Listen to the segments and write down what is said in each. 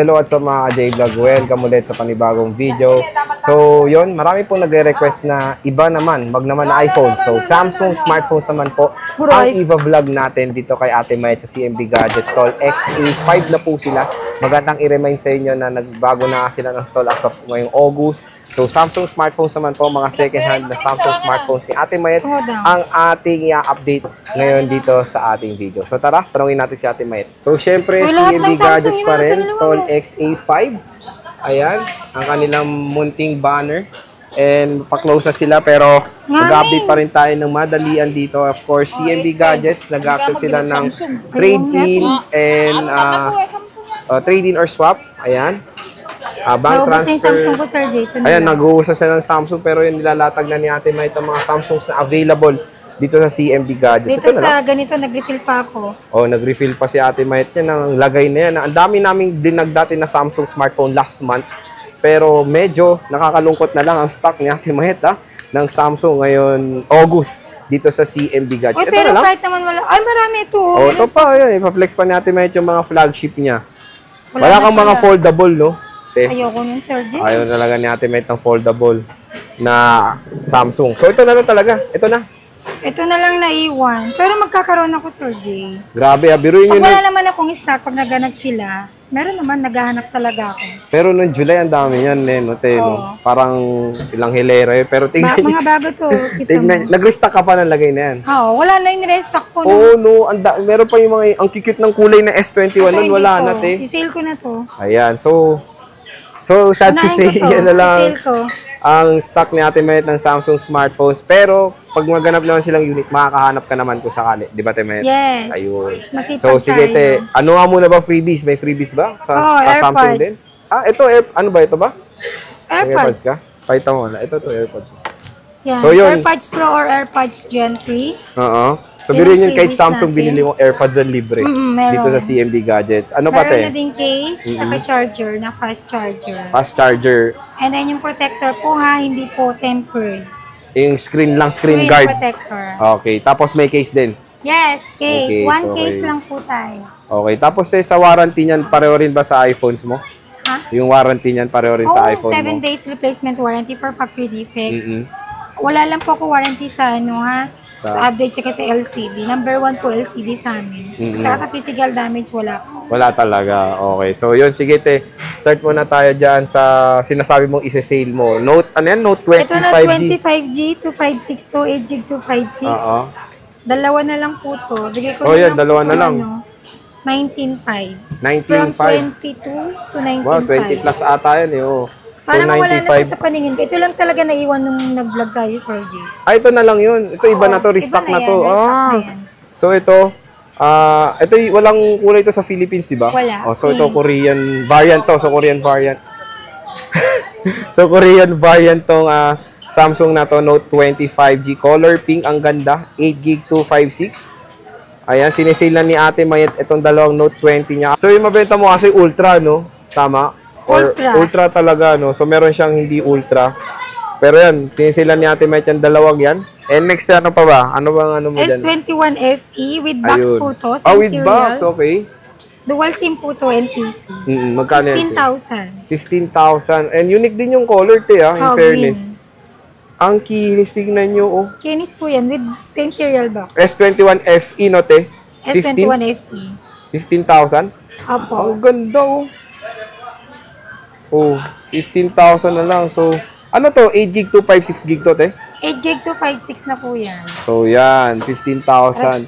hello at sa mga J-Vlog. Welcome ulit sa panibagong video. So, yun, marami pong nagre-request na iba naman, magnaman na iPhone. So, Samsung smartphones naman po ang i-vlog natin dito kay Ate Mayet sa CMB Gadgets Stall. XA5 na po sila. Magandang i-remind sa inyo na nagbago na sila ng stall as of ngayong August. So, Samsung smartphones naman po, mga second-hand na Samsung smartphones ni Ate Mayet ang ating i-update ngayon dito sa ating video. So, tara, tanungin natin si Ate Mayet. So, syempre, CMB Gadgets pa rin, Stall XA5. Ayan, ang kanilang munting banner. And pa-close na sila, pero mag-update pa rin tayo ng madalian dito. Of course, CMB Gadgets, nag-accept sila ng trade-in and trade-in or swap. Ayan. Bank transfer. Samsung ko, Sir J. Ayan, nag-uusap sila ng Samsung, pero yung nilalatag na ni Ate Mayet ang mga Samsungs na available dito sa CMB Gadgets. Dito sa ganito, nag-refill pa ako. Oh, nag-refill pa si Ate Mayet yan ng lagay na yan. Ang dami naming dinag dati na Samsung smartphone last month, pero medyo nakakalungkot na lang ang stock ni Ate Mayet ng Samsung ngayon August dito sa CMB Gadgets. Oy, pero kahit naman wala. Ay, marami ito. Oh, ito pa. Ayan, ipa-flex pa ni Ate Mayet yung mga flagship niya. Wala kang mga foldable, no? Ayoko nun, Sir J. Ayaw talaga ni Ate Mayet ng foldable na Samsung. So, ito na lang talaga. Ito na. Ito na lang naiwan. Pero magkakaroon ako, Sir J. Grabe, biruin Pag nyo wala naman akong stock, pag naganap sila, meron naman, naghahanap talaga ako. Pero noong July, ang dami yan, no? No? Parang ilang hilera yun. Pero tingnan mga bago to. tingnan, nag-restock ka pa ng lagay na yan. Oo, wala na yung restock ko. Oo, no. Meron pa yung mga, ang cute ng kulay na S21 nun, wala na, te. I-sale ko na to. Ayan, so sad to say, yan na lang ang stock ni Ate Mayet ng Samsung smartphones. Pero, pag maganap naman silang unit, makakahanap ka naman kung sakali. Di ba, Ate Mayet? Yes. Ayun. Masipag So, sige, te. Ano nga muna ba freebies? May freebies ba? Sa Samsung din? Ito, ano ba? Ito ba? AirPods. Ka? Pakita mo wala. Ito, AirPods. Yan. So, yun. AirPods Pro or AirPods Gen 3. Oo. So, biruin yun kahit Samsung binili mo AirPods na libre dito sa CMB Gadgets. Ano pa, te? Meron na din case, saka charger, na fast charger. Fast charger. And then yung protector po hindi po tempered. Yung screen guard. Protector. Okay. Tapos may case din. Yes, case. Okay, One so, case lang po tayo. Okay. Tapos sa warranty niyan, pareho rin ba sa iPhones mo? Ha? Yung warranty niyan, pareho rin sa iPhone 7 mo? days replacement warranty for factory defect. Wala lang po ako warranty sa sa update tsaka sa LCD. Number 1 po LCD sa amin. Tsaka sa physical damage, wala po. Wala talaga. Okay. So, yun. Sige, te. Start muna tayo dyan sa sinasabi mong isa-sale mo. Note 25G? Ito na 25G, 256 to 8GB, 256. Oo. Dalawa na lang po to. Bigay ko yan. Dalawa na lang. 19.5. 19.5. From 22 to 19.5. Wow, 20 plus ata yan eh. Oh. Parang wala na siya sa paningin. Ito lang talaga naiwan nung nag-vlog tayo, Sir J. Ito na lang yun. Ito iba na to. Restock na to. So ito, ito walang kulay to sa Philippines, di ba? Wala. So ito Korean variant to. So Korean variant. So Korean variant tong Samsung na to, Note 25G. Color pink, ang ganda. 8GB 256. Ayan, sinisale na ni Ate Mayet itong dalawang Note 20 niya. So yung mabenta mo kasi Ultra, no? Tama? Or ultra talaga, no? So, meron siyang hindi ultra. Pero yan, sinisilan ni Ate Mayet yung dalawang yan. And next, ano pa ba? Ano bang ano mo dyan? S21 FE with box po to. With box, okay. Dual SIM po to, NPC. Magkano yan? 15,000. 15,000. And unique din yung color, te, in fairness. Green. Ang kinis, tignan nyo, oh. Kinis po yan with same serial box. S21 FE, no, te? S21 FE. 15,000? Opo. Ang ganda, oh. Oh, 15,000 na lang. So, ano to? 8GB to 56GB to, te? 8GB to 56 na po yan. So, yan. 15,000.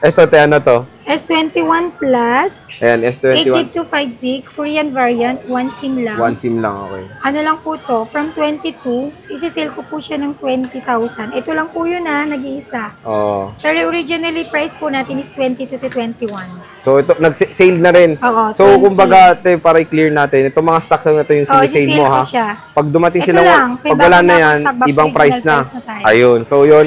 Ito, te, ano to? S21 Plus. Ayan, S21. 8GB256, Korean variant, 1 SIM lang. 1 SIM lang, okay. Ano lang po to, from 22, isi-sale ko po siya ng 20,000. Ito lang po yun nag-iisa. Oo. Pero originally, price po natin is 22 to 21. So, ito, nag-sale na rin. Oo, so, 20. Kumbaga, te, para i-clear natin, itong mga stocks na ito yung sinisale mo, ha? Siya. Pag dumating Ito sila, lang, pag wala na yan, ibang price na. Ayun. So, yun.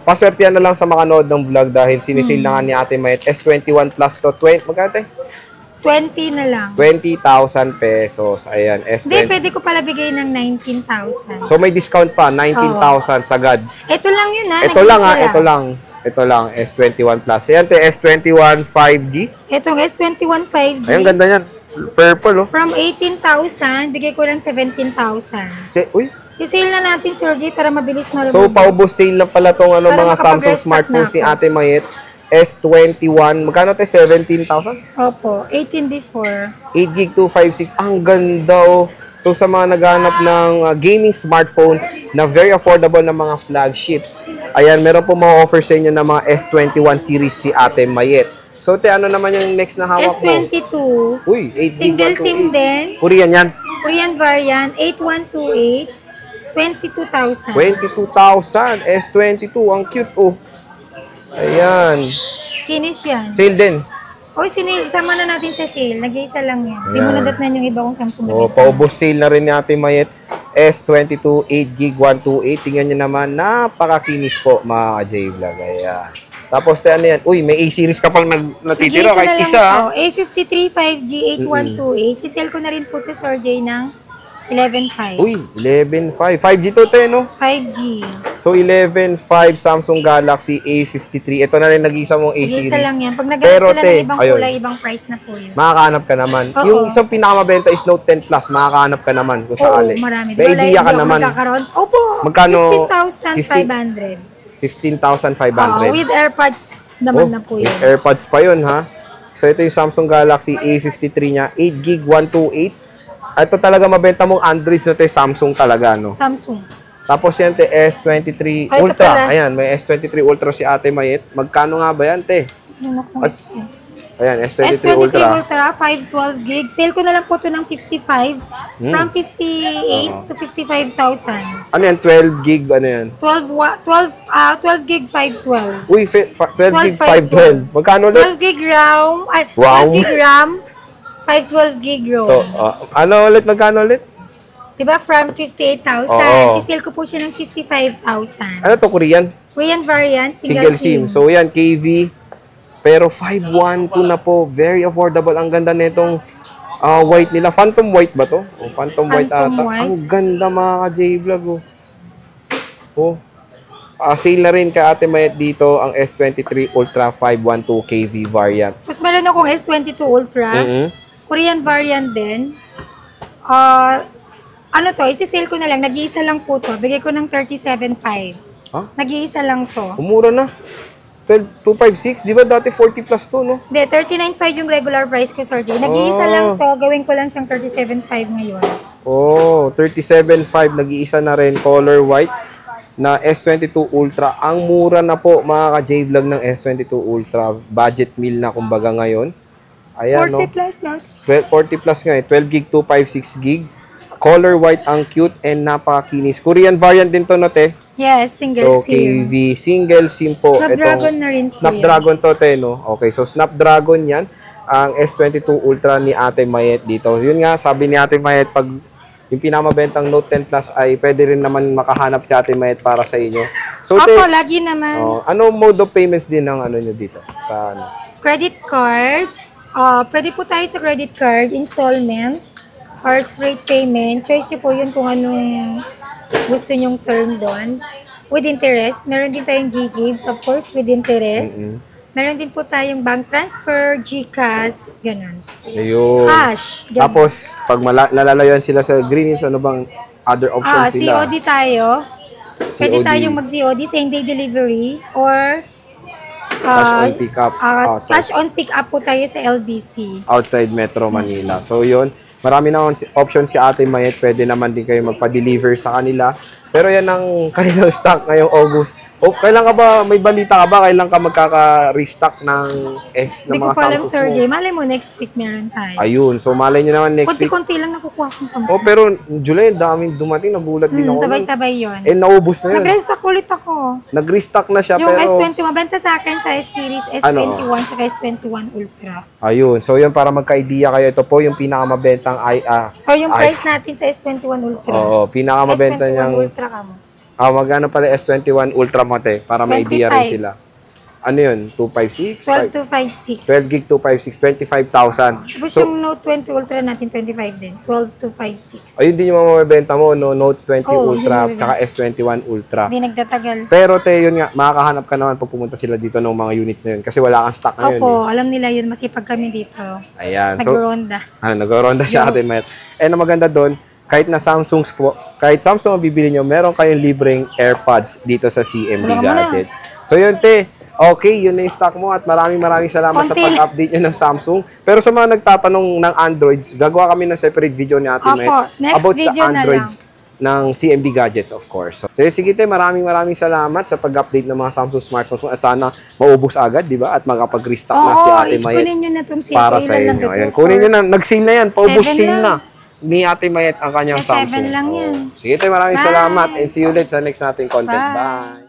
Paswertihan na lang sa makanood ng vlog dahil sinisale na nga ni Ate Mayet. S21 Plus to 20. Magkano, te? 20 na lang. 20,000 pesos. Ayan, S20. Hindi, pwede ko pala bigay ng 19,000. So, may discount pa. 19,000 sagad. Ito lang yun, Ito lang, ha? Ito lang. S21 Plus. Ayan, te, S21 5G. Itong S21 5G. Ayan, ganda yan. Purple, oh. From 18,000, bigay ko lang 17,000. Uy, Si-sale na natin, Sir J, para mabilis marubos. so paubos sale na pala tong ano, Para mga Samsung makapag-restock smartphones na si ako. Ate Mayet. S21. Magkano tayo? 17,000? Opo, 18 before. 8 gig 256. Ang ganda, oh. So sa mga naghahanap ng gaming smartphone na very affordable na mga flagships, ayan, meron po mga offer sa inyo na mga S21 series si Ate Mayet. So, te, ano naman yung next na hawak mo? S22. Uy, 8 gig. Single SIM din. Korean yan. Korean variant, 8128. 22,000. 22,000. S22. Ang cute, oh. Ayan. Kinis yan. Sale din. O, sama na natin sa sale. Nag-iisa lang yan. Hindi mo Ayan. nadatnan yung iba kong Samsung. Oh, paubos sale na rin ni Ate Mayet. S22, 8 gig 128. Tingnan nyo naman, napakakinis po mga ka-J-Vlog. Ayan. Tapos, te, ano yan? Uy, may A-series ka pang natitira. Nag-iisa na Kahit lang isa, ha? ito. A53 5G 8128. Sisell ko na rin po ito, Sir J, ng 11.5. Uy, 11.5. 5G to, te, no? 5G. So, 11.5 Samsung Galaxy A53. Ito na rin nag-isa mong A-series. Nag-iisa lang yan. Pag Pero, nag-iisa sila te, ng ibang ayun. kulay, ibang price na po yun. Makakahanap ka naman. Oo. Yung isang pinakamabenta is Note 10 Plus. Makakahanap ka naman kung Oo, sakali. marami. May idea ka naman. Opo, Magkano? 15,500. 15,500. With AirPods naman na po with yun. AirPods pa yun, ha? So, ito yung Samsung Galaxy A53 niya. 8 gig 128. Ito talaga mabenta mong Android na ito, Samsung talaga, no? Samsung. Tapos yan, te, S23 Ay, ito Ultra. pala. Ayan, may S23 Ultra si Ate Mayet. Magkano nga ba yan, te? Ano kung Ayan, S23 S23 Ultra. Ultra, 512 gig. Sale ko na lang po ito ng 55. From 58 to 55,000. Ano yan? 12 gig, ano yan? 12 gig 512. Uy, 12 gig 512. 512. Magkano ulit? 12 gig RAM, ay, Wow. 12 gig RAM, 512 gig ROM. So, ano ulit? Magkano ulit? Diba from 58,000, Oo. sisale ko po siya ng 55,000. Ano to, Korean? Korean variant, Single SIM. So, yan, KV. Pero 512 na po. Very affordable. Ang ganda nitong white nila. Phantom white ba to? O, Phantom white Phantom ata. white. Ang ganda mga ka-J-Vlog. Oh. Sale na rin kay Ate Mayet dito ang S23 Ultra 512 KV variant. Tapos meron akong S22 Ultra. Korean variant din. Ano to, isi-sale ko na lang. Nag-iisa lang po to. Bigay ko ng 37.5. Ha? Nag-iisa lang to. Umura na. 256. Di ba dati 40 plus to, no? Hindi, 39.5 yung regular price ko, Sir J. Nag-iisa lang to. Gawin ko lang siyang 37.5 ngayon. Oh, 37.5. Nag-iisa na rin. Color white na S22 Ultra. Ang mura na po, mga ka-J-Vlog ng S22 Ultra. Budget meal na kumbaga ngayon. Ayan, 40 no? plus na. 40 plus nga eh. 12 gig, 256 gig. Color white, ang cute and napakakinis. Korean variant din to, no, te? Yes, single So, SIM. KV, single SIM po. Snapdragon Itong na rin po Snapdragon to, te, no? Okay, so Snapdragon yan. Ang S22 Ultra ni Ate Mayet dito. Yun nga, sabi ni Ate Mayet, pag yung pinamabentang Note 10 Plus ay pwede rin naman makahanap si Ate Mayet para sa inyo. So, te, Opo, lagi naman. ano mode of payments din ng ano nyo dito? Sa ano? Credit card. Pwede po tayo sa credit card, installment, or straight payment. Choice nyo po yun kung anong gusto nyong term doon. With interest. Meron din tayong G-Gives, of course, with interest. Meron din po tayong bank transfer, GCash, ganun. Ayun. Cash. Ganun. Tapos, pag nalalayan sila sa Green Hills, ano bang other options sila? COD tayo. Pwede COD. tayong mag-COD, same-day delivery, or Cash on pick up. cash on pick up po tayo sa LBC. Outside Metro Manila. So, yun. Marami na option si Ate Mayet. Pwede naman din kayo magpa-deliver sa kanila. Pero yan ang kanilang stock ngayong August. O, kailan ka ba, may balita ka ba? Kailan ka magkaka-restock ng S ng Hindi mga ko pa alam, Samsung Sir mo? J. Malay mo, next week meron tayo. Ayun. So, malay nyo naman next week. Konti-konti lang nakukuha kong Samsung. Oh, pero July, daming dumating. Nagulat din ako. nun. Sabay-sabay yun. Eh, naubos na yun. Nag-restock ulit ako. Nag-restock na siya, Yung pero... S20, mabenta sa akin sa S-Series, S21 sa S21 Ultra. Ayun. So, yun, para magka-idea kayo. Ito po yung pinakamabentang O yung price natin sa S21 Ultra. Oo, pinakamabenta S21 niyang... Ultra ka mo. magkano pala S21 Ultra mo, te? Para may idea rin 25. sila. Ano yun? 256? 12,256. 12 gig 256, 25,000. Tapos So, yung Note 20 Ultra natin, 25 din. 12,256. ayun din yung mamabenta mo, no? Note 20 Oo, Ultra, yun. tsaka S21 Ultra. Hindi nagtatagal. Pero te, yun nga, makakahanap ka naman pag pumunta sila dito ng mga units na yun. Kasi wala kang stock ngayon. Opo, alam nila yun. Masipag kami dito. Ayan. So, Nag-ronda. nag-ronda siya Ate Mayet. And ang maganda doon, kahit na Samsung po, kahit Samsung ang bibili nyo, meron kayong libreng AirPods dito sa CMB Wala ka muna. Gadgets. So yun te, okay, yun na yung stock mo at maraming salamat sa Konti. pag-update nyo ng Samsung. Pero sa mga nagtatanong ng Androids, gagawa kami ng separate video ni Ate Opo, Mayet next about video sa na Androids ng CMB Gadgets, of course. So sige te, maraming salamat sa pag-update ng mga Samsung smartphones at sana maubos agad, di ba? At makapag-restock na si Oo, Ate Mayet iskunin nyo na itong CFA. para sa Ilan lang inyo. to? Ayan, kunin nyo na, nag-sale na yan, paubos 7 sale lang. na ni Ate Mayet ang kanyang Sa 7 Samsung. lang yan. Sige tayo, maraming Bye. salamat and see you ulit sa next nating content. Bye. Bye!